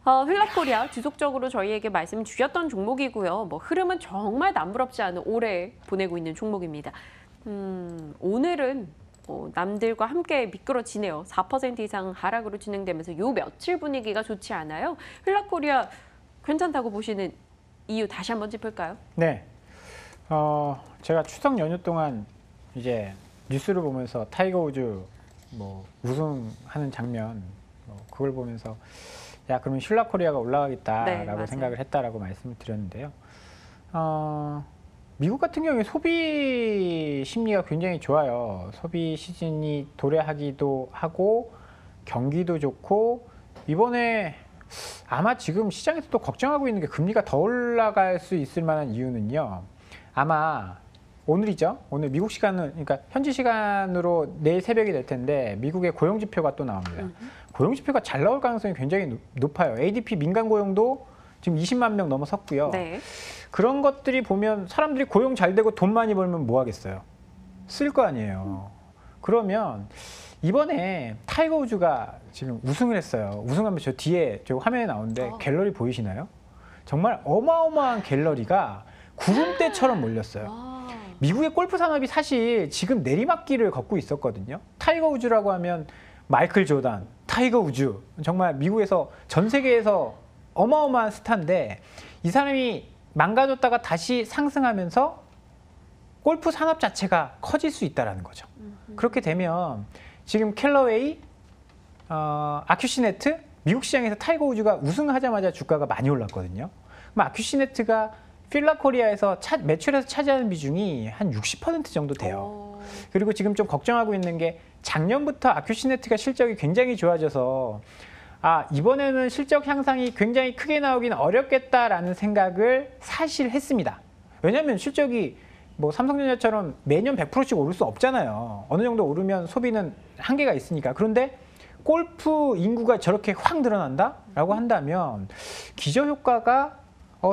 Speaker 1: 휠라코리아 지속적으로 저희에게 말씀 주셨던 종목이고요. 뭐 흐름은 정말 남부럽지 않은 올해 보내고 있는 종목입니다. 오늘은 남들과 함께 미끄러지네요. 4% 이상 하락으로 진행되면서 요 며칠 분위기가 좋지 않아요. 휠라코리아 괜찮다고 보시는 이유 다시 한번 짚을까요?
Speaker 3: 네. 제가 추석 연휴 동안 이제 뉴스를 보면서 타이거 우즈 뭐 우승하는 장면 그걸 보면서 야 그러면 휠라코리아가 올라가겠다라고
Speaker 1: 네,
Speaker 3: 생각을 했다라고 말씀을 드렸는데요. 미국 같은 경우에 소비 심리가 굉장히 좋아요. 소비 시즌이 도래하기도 하고 경기도 좋고 이번에 아마 지금 시장에서도 걱정하고 있는 게 금리가 더 올라갈 수 있을 만한 이유는요. 아마 오늘이죠. 오늘 미국 시간은 그러니까 현지 시간으로 내일 새벽이 될 텐데 미국의 고용 지표가 또 나옵니다. 고용 지표가 잘 나올 가능성이 굉장히 높아요. ADP 민간 고용도 지금 20만 명 넘어섰고요.
Speaker 1: 네.
Speaker 3: 그런 것들이 보면 사람들이 고용 잘 되고 돈 많이 벌면 뭐 하겠어요? 쓸 거 아니에요. 그러면 이번에 타이거 우즈가 지금 우승을 했어요. 우승하면 저 뒤에 저 화면에 나오는데 갤러리 보이시나요? 정말 어마어마한 갤러리가 구름대처럼 몰렸어요. 미국의 골프 산업이 사실 지금 내리막길을 걷고 있었거든요. 타이거 우즈라고 하면 마이클 조단, 타이거 우즈 정말 미국에서 전 세계에서 어마어마한 스타인데 이 사람이 망가졌다가 다시 상승하면서 골프 산업 자체가 커질 수 있다는 거죠. 그렇게 되면 지금 캘러웨이, 아큐시네트 미국 시장에서 타이거 우즈가 우승하자마자 주가가 많이 올랐거든요. 그럼 아큐시네트가 휠라코리아에서 매출에서 차지하는 비중이 한 60% 정도 돼요. 그리고 지금 좀 걱정하고 있는 게 작년부터 아큐시네트가 실적이 굉장히 좋아져서 이번에는 실적 향상이 굉장히 크게 나오긴 어렵겠다라는 생각을 사실 했습니다. 왜냐하면 실적이 뭐 삼성전자처럼 매년 100%씩 오를 수 없잖아요. 어느 정도 오르면 소비는 한계가 있으니까. 그런데 골프 인구가 저렇게 확 늘어난다라고 한다면 기저효과가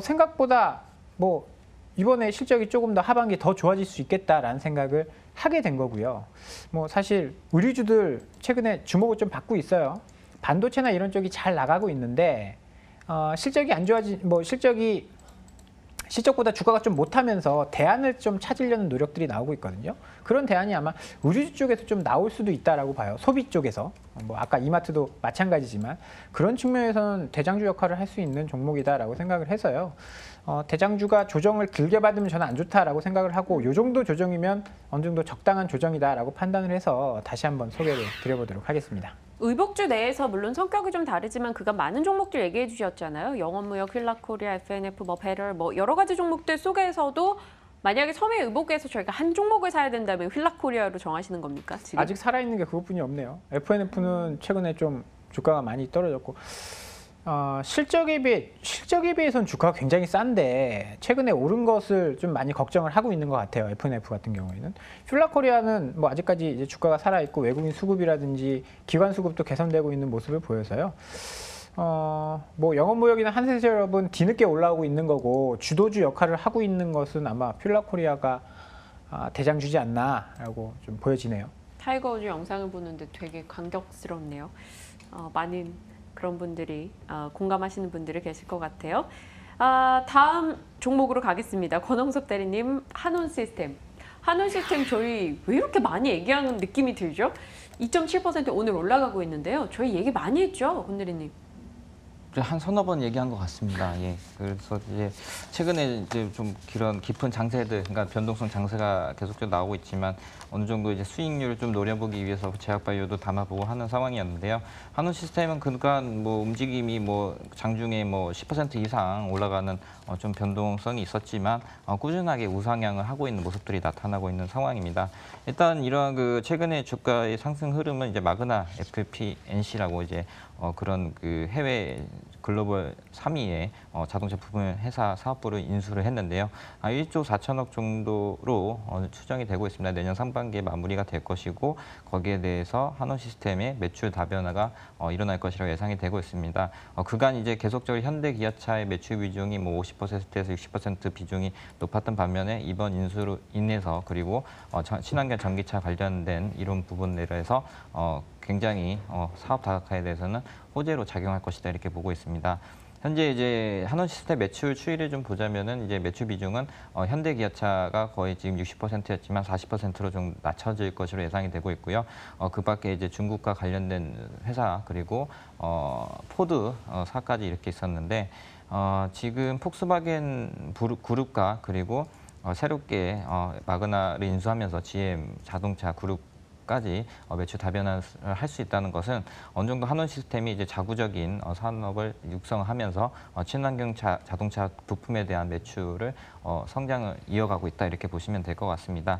Speaker 3: 생각보다 뭐 이번에 실적이 조금 더 하반기 더 좋아질 수 있겠다라는 생각을 하게 된 거고요. 뭐 사실 의류주들 최근에 주목을 좀 받고 있어요. 반도체나 이런 쪽이 잘 나가고 있는데 실적이 안 좋아진 실적보다 주가가 좀 못하면서 대안을 좀 찾으려는 노력들이 나오고 있거든요. 그런 대안이 아마 의류주 쪽에서 좀 나올 수도 있다라고 봐요. 소비 쪽에서 뭐 아까 이마트도 마찬가지지만 그런 측면에서는 대장주 역할을 할 수 있는 종목이다라고 생각을 해서요. 대장주가 조정을 길게 받으면 저는 안 좋다라고 생각을 하고 이 정도 조정이면 어느 정도 적당한 조정이다라고 판단을 해서 다시 한번 소개를 드려보도록 하겠습니다.
Speaker 1: 의복주 내에서 물론 성격이 좀 다르지만 그간 많은 종목들 얘기해 주셨잖아요. 영업무역, 휠라코리아, FNF, 배럴 여러 가지 종목들 속에서도 만약에 섬유의복에서 저희가 한 종목을 사야 된다면 휠라코리아로 정하시는 겁니까? 지금?
Speaker 3: 아직 살아있는 게 그것뿐이 없네요. FNF는 최근에 좀 주가가 많이 떨어졌고 실적에 비해서는 주가가 굉장히 싼데 최근에 오른 것을 좀 많이 걱정을 하고 있는 것 같아요. F&F 같은 경우에는. 퓨라코리아는 뭐 아직까지 이제 주가가 살아있고 외국인 수급이라든지 기관 수급도 개선되고 있는 모습을 보여서요. 뭐 영업무역이나 한세제협은 뒤늦게 올라오고 있는 거고 주도주 역할을 하고 있는 것은 아마 퓨라코리아가 대장주지 않나라고 좀 보여지네요.
Speaker 1: 타이거우즈 영상을 보는데 되게 감격스럽네요. 많은 그런 분들이 공감하시는 분들이 계실 것 같아요. 다음 종목으로 가겠습니다. 권홍석 대리님, 한온시스템. 한온시스템 저희 왜 이렇게 많이 얘기하는 느낌이 들죠? 2.7% 오늘 올라가고 있는데요. 저희 얘기 많이 했죠, 권 대리님.
Speaker 2: 한 서너 번 얘기한 것 같습니다. 예. 그래서 이제 최근에 이제 좀 깊은 장세들, 그러니까 변동성 장세가 계속적으로 나오고 있지만 어느 정도 이제 수익률을 좀 노려보기 위해서 제약바이오도 담아보고 하는 상황이었는데요. 한온시스템은 그간 뭐 움직임이 뭐 장중에 뭐 10% 이상 올라가는 좀 변동성이 있었지만 꾸준하게 우상향을 하고 있는 모습들이 나타나고 있는 상황입니다. 일단 이러한 그 최근에 주가의 상승 흐름은 이제 마그나 FPNC라고 이제 그런 그 해외 글로벌 3위의 자동차 부품 회사 사업부를 인수를 했는데요. 1조 4천억 정도로 추정이 되고 있습니다. 내년 상반기에 마무리가 될 것이고 거기에 대해서 한온시스템의 매출 다변화가 일어날 것이라고 예상이 되고 있습니다. 그간 이제 계속적으로 현대기아차의 매출 비중이 뭐 50%에서 60% 비중이 높았던 반면에 이번 인수로 인해서 그리고 친환경 전기차 관련된 이런 부분들에서 굉장히 사업 다각화에 대해서는 호재로 작용할 것이다 이렇게 보고 있습니다. 현재 이제 한온시스템 매출 추이를 좀 보자면은 이제 매출 비중은 현대기아차가 거의 지금 60%였지만 40%로 좀 낮춰질 것으로 예상이 되고 있고요. 그밖에 이제 중국과 관련된 회사 그리고 포드사까지 이렇게 있었는데 지금 폭스바겐 그룹과 그리고 새롭게 마그나를 인수하면서 GM 자동차 그룹까지 매출 다변화를 할 수 있다는 것은 어느 정도 한온시스템이 이제 자구적인 산업을 육성하면서 친환경 자동차 부품에 대한 매출을 성장을 이어가고 있다 이렇게 보시면 될 것 같습니다.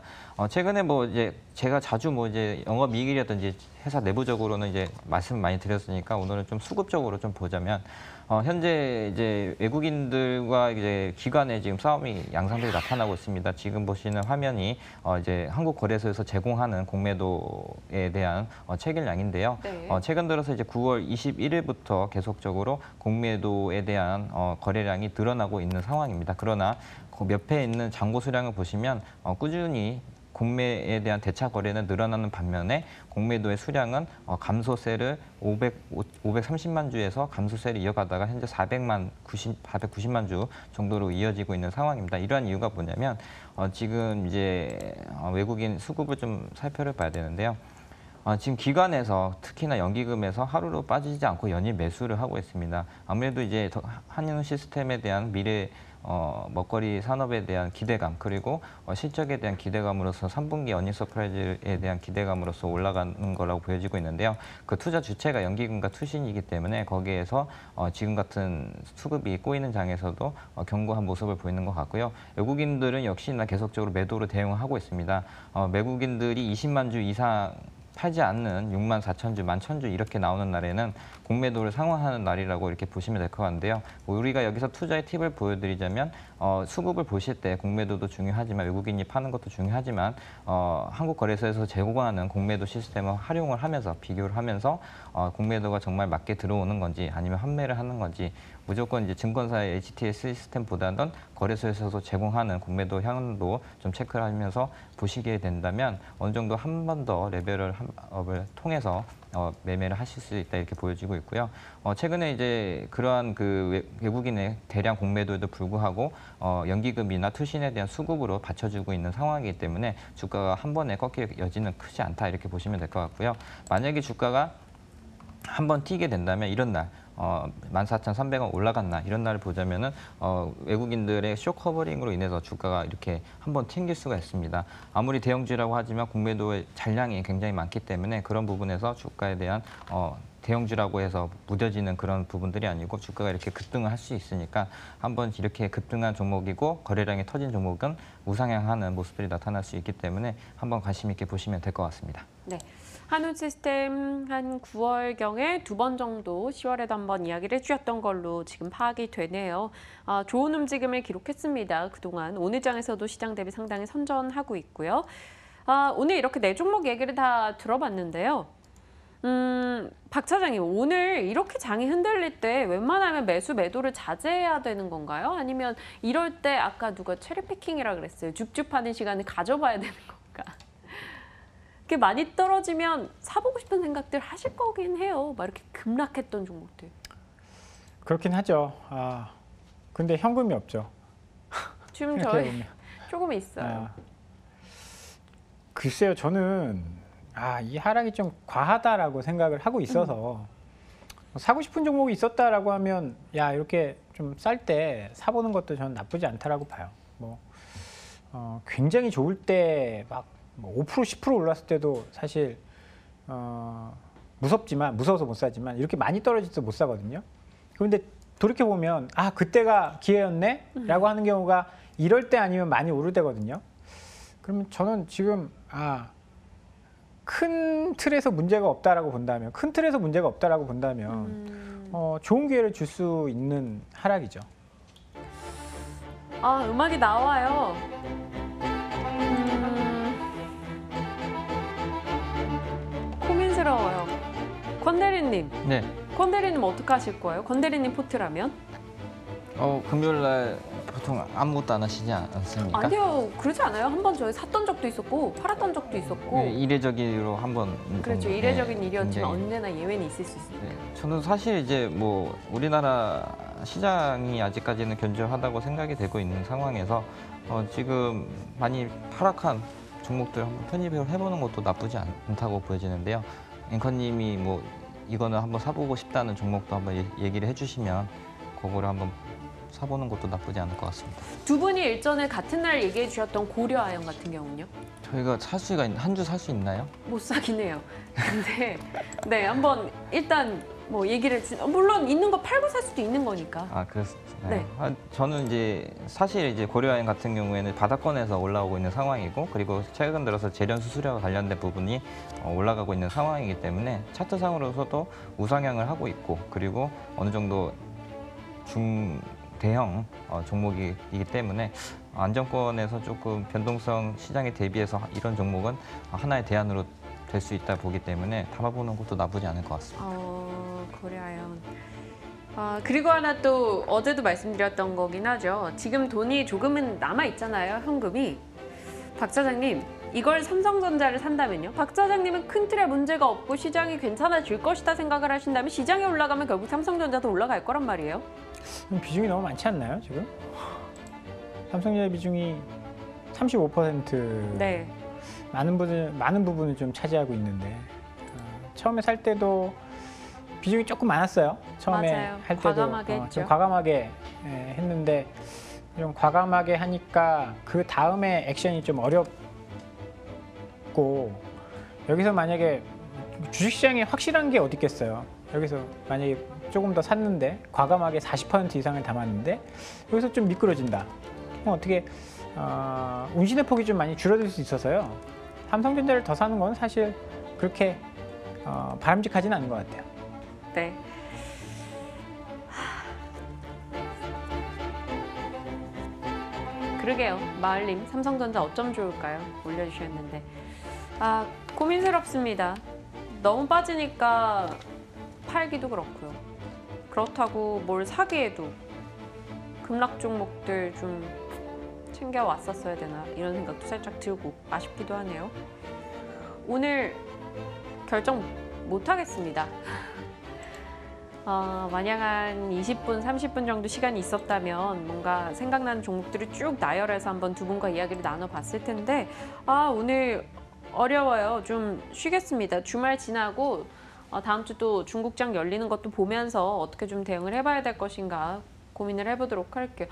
Speaker 2: 최근에 뭐 이제 제가 자주 뭐 이제 영업이익이라든지 회사 내부적으로는 이제 말씀 많이 드렸으니까 오늘은 좀 수급적으로 좀 보자면 현재 이제 외국인들과 이제 기관의 지금 싸움이 양상들이 나타나고 있습니다. 지금 보시는 화면이 이제 한국거래소에서 제공하는 공매도에 대한 체결량인데요.
Speaker 1: 네.
Speaker 2: 최근 들어서 이제 9월 21일부터 계속적으로 공매도에 대한 거래량이 늘어나고 있는 상황입니다. 그러나 그 옆에 있는 잔고 수량을 보시면 꾸준히 공매에 대한 대차 거래는 늘어나는 반면에 공매도의 수량은 감소세를 530만 주에서 감소세를 이어가다가 현재 490만 주 정도로 이어지고 있는 상황입니다. 이러한 이유가 뭐냐면 지금 이제 외국인 수급을 좀 살펴봐야 되는데요. 지금 기관에서 특히나 연기금에서 하루로 빠지지 않고 연일 매수를 하고 있습니다. 아무래도 이제 한온시스템에 대한 미래 먹거리 산업에 대한 기대감 그리고 실적에 대한 기대감으로서 3분기 어닝 서프라이즈에 대한 기대감으로서 올라가는 거라고 보여지고 있는데요. 그 투자 주체가 연기금과 투신이기 때문에 거기에서 지금 같은 수급이 꼬이는 장에서도 견고한 모습을 보이는 것 같고요. 외국인들은 역시나 계속적으로 매도로 대응하고 있습니다. 외국인들이 20만 주 이상 팔지 않는 6만 4천 주, 1만 1천 주 이렇게 나오는 날에는 공매도를 상환하는 날이라고 이렇게 보시면 될 것 같은데요. 우리가 여기서 투자의 팁을 보여드리자면 수급을 보실 때 공매도도 중요하지만 외국인이 파는 것도 중요하지만 한국거래소에서 제공하는 공매도 시스템을 활용을 하면서 비교를 하면서 공매도가 정말 맞게 들어오는 건지 아니면 환매를 하는 건지 무조건 이제 증권사의 HTS 시스템보다는 거래소에서도 제공하는 공매도 현황도 좀 체크를 하면서 보시게 된다면 어느 정도 한 번 더 레벨업을 통해서 매매를 하실 수 있다 이렇게 보여지고 있고요. 최근에 이제 그러한 그 외국인의 대량 공매도에도 불구하고 연기금이나 투신에 대한 수급으로 받쳐주고 있는 상황이기 때문에 주가가 한 번에 꺾일 여지는 크지 않다 이렇게 보시면 될 것 같고요. 만약에 주가가 한번 튀게 된다면 이런 날 14,300원 올라갔나 이런 날을 보자면은 외국인들의 쇼 커버링으로 인해서 주가가 이렇게 한번 튕길 수가 있습니다. 아무리 대형주라고 하지만 공매도의 잔량이 굉장히 많기 때문에 그런 부분에서 주가에 대한 대형주라고 해서 무뎌지는 그런 부분들이 아니고 주가가 이렇게 급등을 할 수 있으니까 한번 이렇게 급등한 종목이고 거래량이 터진 종목은 우상향하는 모습들이 나타날 수 있기 때문에 한번 관심 있게 보시면 될 것 같습니다.
Speaker 1: 네. 한운 시스템 한 9월경에 2번 정도 10월에도 한번 이야기를 해주셨던 걸로 지금 파악이 되네요. 좋은 움직임을 기록했습니다. 그동안 오늘 장에서도 시장 대비 상당히 선전하고 있고요. 오늘 이렇게 네 종목 얘기를 다 들어봤는데요. 박 차장님, 오늘 이렇게 장이 흔들릴 때 웬만하면 매수 매도를 자제해야 되는 건가요? 아니면 이럴 때 아까 누가 체리피킹이라 그랬어요. 줍줍하는 시간을 가져봐야 되는 건가? 이렇게 많이 떨어지면 사보고 싶은 생각들 하실 거긴 해요. 막 이렇게 급락했던 종목들.
Speaker 3: 그렇긴 하죠. 근데 현금이 없죠.
Speaker 1: 지금 저희 조금 있어요.
Speaker 3: 글쎄요, 저는 이 하락이 좀 과하다라고 생각을 하고 있어서 사고 싶은 종목이 있었다라고 하면 이렇게 좀 쌀 때 사보는 것도 저는 나쁘지 않다라고 봐요. 굉장히 좋을 때 막 5% 10% 올랐을 때도 사실 무서워서 못 사지만 이렇게 많이 떨어져서 못 사거든요. 그런데 돌이켜 보면 그때가 기회였네라고 하는 경우가 이럴 때 아니면 많이 오를 때거든요. 그러면 저는 지금 큰 틀에서 문제가 없다라고 본다면 좋은 기회를 줄 수 있는 하락이죠.
Speaker 1: 음악이 나와요. 고민스러워요. 권대리님.
Speaker 2: 네.
Speaker 1: 권대리님 어떻게 하실 거예요? 권대리님 포트라면?
Speaker 2: 금요일 날 보통 아무것도 안 하시지 않습니까?
Speaker 1: 아니요, 그러지 않아요. 한 번 저희 샀던 적도 있었고 팔았던 적도 있었고.
Speaker 2: 네, 이례적으로 한번.
Speaker 1: 그렇죠. 이례적인 일이었지만 언제나 예외는 있을 수 있으니까.
Speaker 2: 네, 저는 사실 이제 우리나라 시장이 아직까지는 견조하다고 생각이 되고 있는 상황에서 지금 많이 하락한 종목들 한번 편입을 해보는 것도 나쁘지 않다고 보여지는데요. 앵커님이 이거는 한번 사보고 싶다는 종목도 한번 얘기를 해주시면 그거를 한번 사보는 것도 나쁘지 않을 것 같습니다.
Speaker 1: 두 분이 일전에 같은 날 얘기해 주셨던 고려아연 같은 경우는요?
Speaker 2: 저희가 한 주 살 수 있나요?
Speaker 1: 못 사긴 해요. 근데 네, 한번 일단 얘기를 물론 있는 거 팔고 살 수도 있는 거니까.
Speaker 2: 그렇습니다.
Speaker 1: 네.
Speaker 2: 저는 사실 고려아연 같은 경우에는 바닥권에서 올라오고 있는 상황이고, 그리고 최근 들어서 재련 수수료와 관련된 부분이 올라가고 있는 상황이기 때문에 차트상으로서도 우상향을 하고 있고, 그리고 어느 정도 중대형 종목이기 때문에 안정권에서 조금 변동성 시장에 대비해서 이런 종목은 하나의 대안으로 될 수 있다 보기 때문에 담아보는 것도 나쁘지 않을 것 같습니다.
Speaker 1: 고려아연. 그리고 하나 또 어제도 말씀드렸던 거긴 하죠. 지금 돈이 조금은 남아 있잖아요, 현금이. 박 차장님, 이걸 삼성전자를 산다면요? 박 차장님은 큰 틀에 문제가 없고 시장이 괜찮아질 것이다 생각을 하신다면 시장이 올라가면 결국 삼성전자도 올라갈 거란 말이에요.
Speaker 3: 비중이 너무 많지 않나요, 지금? 삼성전자 비중이 35%.
Speaker 1: 네.
Speaker 3: 많은 부분을 좀 차지하고 있는데 처음에 살 때도 비중이 조금 많았어요. 처음에
Speaker 1: 맞아요.
Speaker 3: 할 때도
Speaker 1: 과감하게 했죠.
Speaker 3: 좀 과감하게 했는데 좀 과감하게 하니까 그 다음에 액션이 좀 어렵고, 여기서 만약에 주식시장에 확실한 게 어디 있겠어요. 여기서 만약에 조금 더 샀는데 과감하게 40% 이상을 담았는데 여기서 좀 미끄러진다. 그럼 어떻게 운신의 폭이 좀 많이 줄어들 수 있어서요. 삼성전자를 더 사는 건 사실 그렇게 바람직하지는 않은 것 같아요.
Speaker 1: 네. 그러게요. 마을님, 삼성전자 어쩜 좋을까요? 올려주셨는데. 고민스럽습니다. 너무 빠지니까 팔기도 그렇고요. 그렇다고 뭘 사기에도 급락 종목들 좀 챙겨왔었어야 되나 이런 생각도 살짝 들고 아쉽기도 하네요. 오늘 결정 못하겠습니다. 만약 한 20분, 30분 정도 시간이 있었다면 뭔가 생각나는 종목들을 쭉 나열해서 한번 두 분과 이야기를 나눠봤을 텐데 오늘 어려워요. 좀 쉬겠습니다. 주말 지나고 다음 주 또 중국장 열리는 것도 보면서 어떻게 좀 대응을 해봐야 될 것인가 고민을 해보도록 할게요.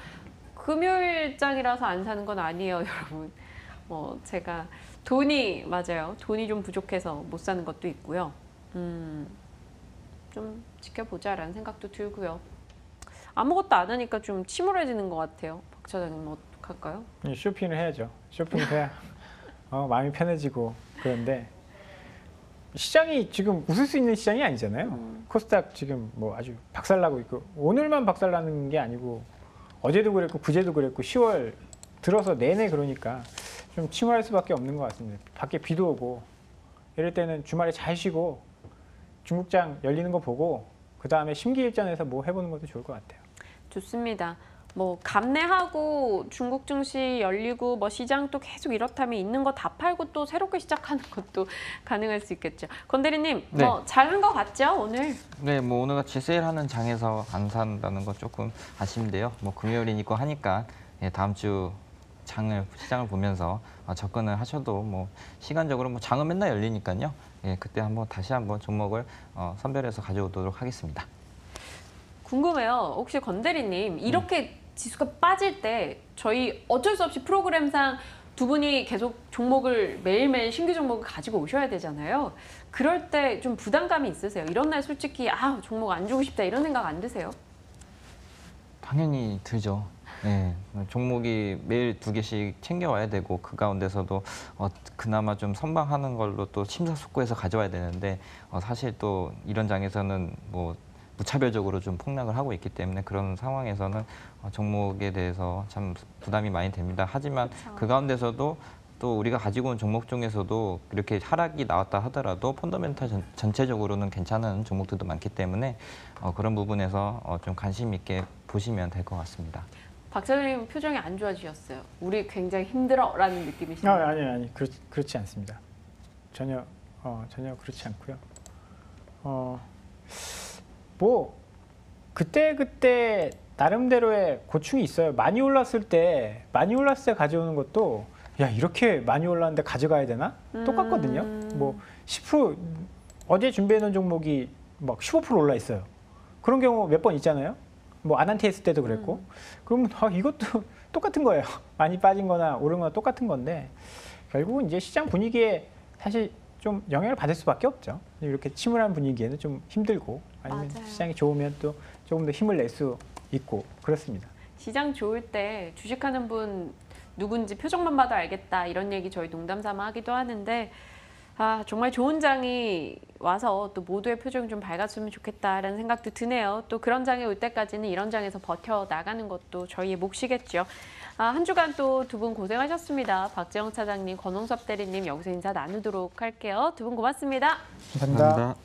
Speaker 1: 금요일장이라서 안 사는 건 아니에요, 여러분. 제가 돈이 좀 부족해서 못 사는 것도 있고요. 좀 지켜보자라는 생각도 들고요. 아무것도 안 하니까 좀 침울해지는 것 같아요. 박 차장님 어떡할까요?
Speaker 3: 쇼핑을 해야죠. 쇼핑을 해야 마음이 편해지고 그런데 시장이 지금 웃을 수 있는 시장이 아니잖아요. 코스닥 지금 뭐 아주 박살나고 있고 오늘만 박살나는 게 아니고 어제도 그랬고 그제도 그랬고 10월 들어서 내내 그러니까 좀 침울할 수밖에 없는 것 같습니다. 밖에 비도 오고 이럴 때는 주말에 잘 쉬고 중국장 열리는 거 보고 그 다음에 심기일전에서 뭐 해보는 것도 좋을 것 같아요.
Speaker 1: 좋습니다. 뭐 감내하고 중국 증시 열리고 뭐 시장 또 계속 이렇다면 있는 거 다 팔고 또 새롭게 시작하는 것도 가능할 수 있겠죠. 권 대리님,
Speaker 2: 네.
Speaker 1: 뭐 잘한 것 같죠 오늘?
Speaker 2: 네, 뭐 오늘같이 세일하는 장에서 안 산다는 건 조금 아쉽는데요. 뭐 금요일이니까 하니까 예, 다음 주 시장을 보면서 접근을 하셔도 뭐 시간적으로 뭐 장은 맨날 열리니까요. 예, 그때 다시 한번 종목을 선별해서 가져오도록 하겠습니다.
Speaker 1: 궁금해요. 혹시 권 대리님 이렇게 지수가 빠질 때 저희 어쩔 수 없이 프로그램상 두 분이 계속 종목을 매일매일 신규 종목을 가지고 오셔야 되잖아요. 그럴 때 좀 부담감이 있으세요? 이런 날 솔직히 종목 안 주고 싶다 이런 생각 안 드세요?
Speaker 2: 당연히 들죠. 네, 종목이 매일 2개씩 챙겨와야 되고 그 가운데서도 그나마 좀 선방하는 걸로 또 심사숙고해서 가져와야 되는데 사실 또 이런 장에서는 뭐 무차별적으로 좀 폭락을 하고 있기 때문에 그런 상황에서는 종목에 대해서 참 부담이 많이 됩니다. 하지만
Speaker 1: 그렇죠.
Speaker 2: 그 가운데서도 또 우리가 가지고 온 종목 중에서도 이렇게 하락이 나왔다 하더라도 펀더멘탈 전체적으로는 괜찮은 종목들도 많기 때문에 그런 부분에서 좀 관심 있게 보시면 될 것 같습니다.
Speaker 1: 박 사장님 표정이 안 좋아지셨어요. 우리 굉장히 힘들어라는 느낌이시네요.
Speaker 3: 아니 그렇지 않습니다. 전혀 그렇지 않고요. 뭐 그때 나름대로의 고충이 있어요. 많이 올랐을 때 가져오는 것도 야 이렇게 많이 올랐는데 가져가야 되나? 똑같거든요. 뭐 10% 어제 준비해 놓은 종목이 막 15% 올라 있어요. 그런 경우 몇 번 있잖아요. 뭐 아난테스 때도 그랬고. 그러면 이것도 똑같은 거예요. 많이 빠진 거나 오른 거나 똑같은 건데 결국은 이제 시장 분위기에 사실 좀 영향을 받을 수밖에 없죠. 이렇게 침울한 분위기에는 좀 힘들고 아니면
Speaker 1: 맞아요.
Speaker 3: 시장이 좋으면 또 조금 더 힘을 낼 수 있고 그렇습니다.
Speaker 1: 시장 좋을 때 주식하는 분 누군지 표정만 봐도 알겠다 이런 얘기 저희 농담 삼아 하기도 하는데 정말 좋은 장이 와서 또 모두의 표정이 좀 밝았으면 좋겠다라는 생각도 드네요. 또 그런 장이 올 때까지는 이런 장에서 버텨나가는 것도 저희의 몫이겠죠. 한 주간 또 두 분 고생하셨습니다. 박재영 차장님, 권홍섭 대리님 여기서 인사 나누도록 할게요. 두 분 고맙습니다.
Speaker 3: 감사합니다.